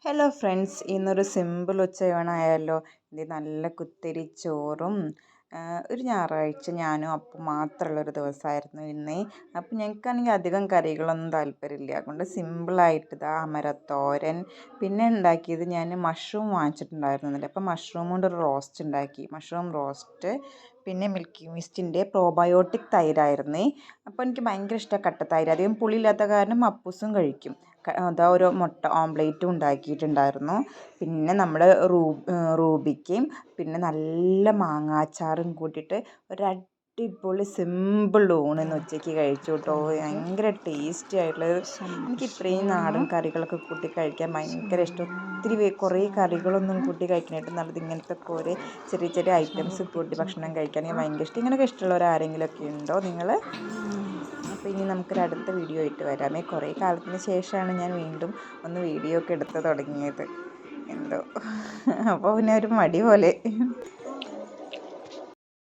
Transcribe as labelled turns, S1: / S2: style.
S1: Hello friends, ഇന്നൊരു simple ഉച്ചയൂണായാലോ. ഇത് നല്ല കുത്തരി ചോറും ഒരു ഞായറാഴ്ച ഞാനും അപ്പം മാത്രമുള്ളൊരു ദിവസമായിരുന്നു ഇന്ന്. അപ്പം ഞങ്ങൾക്കാണെങ്കിൽ അധികം കറികളൊന്നും താല്പര്യമില്ല. അതുകൊണ്ട് സിമ്പിളായിട്ട് ഇതാ അമരത്തോരൻ, പിന്നെ ഉണ്ടാക്കിയത് ഞാൻ മഷ്റൂം വാങ്ങിച്ചിട്ടുണ്ടായിരുന്നില്ല. അപ്പം മഷ്റൂം കൊണ്ട് ഒരു റോസ്റ്റ് ഉണ്ടാക്കി, മഷ്റൂം റോസ്റ്റ്. പിന്നെ മിൽക്കി മിസ്റ്റിൻ്റെ പ്രോബയോട്ടിക് തൈരായിരുന്നേ. അപ്പോൾ എനിക്ക് ഭയങ്കര ഇഷ്ടമാണ് കട്ടത്തൈര്. അധികം പുളിയില്ലാത്ത കാരണം അപ്പൂസും കഴിക്കും. അതാ ഒരു മുട്ട ഓംപ്ലേറ്റും ഉണ്ടാക്കിയിട്ടുണ്ടായിരുന്നു. പിന്നെ നമ്മൾ റൂബിക്കയും പിന്നെ നല്ല മാങ്ങാച്ചാറും കൂട്ടിയിട്ട് ഒരടിപൊളി സിമ്പിൾ ഊണ് ഇന്ന് ഉച്ചയ്ക്ക് കഴിച്ചു കേട്ടോ. ഭയങ്കര ടേസ്റ്റി ആയിട്ടുള്ള, എനിക്ക് ഇത്രയും നാടൻ കറികളൊക്കെ കൂട്ടി കഴിക്കാൻ ഭയങ്കര ഇഷ്ടം. ഒത്തിരി കുറേ കറികളൊന്നും കൂട്ടി കഴിക്കാനായിട്ട് നല്ലത് ഇങ്ങനത്തെ കുറേ ചെറിയ ചെറിയ ഐറ്റംസ് കൂട്ടി ഭക്ഷണം കഴിക്കാൻ എനിക്ക് ഭയങ്കര ഇഷ്ടം. ഇങ്ങനെയൊക്കെ ഇഷ്ടമുള്ളവർ ആരെങ്കിലുമൊക്കെ ഉണ്ടോ നിങ്ങൾ? അപ്പോൾ ഇനി നമുക്കൊരു അടുത്ത വീഡിയോ ആയിട്ട് വരാമേ. കുറേ കാലത്തിന് ശേഷമാണ് ഞാൻ വീണ്ടും ഒന്ന് വീഡിയോ ഒക്കെ എടുത്ത് തുടങ്ങിയത്. എന്തോ അപ്പോൾ പിന്നെ ഒരു മടി പോലെ.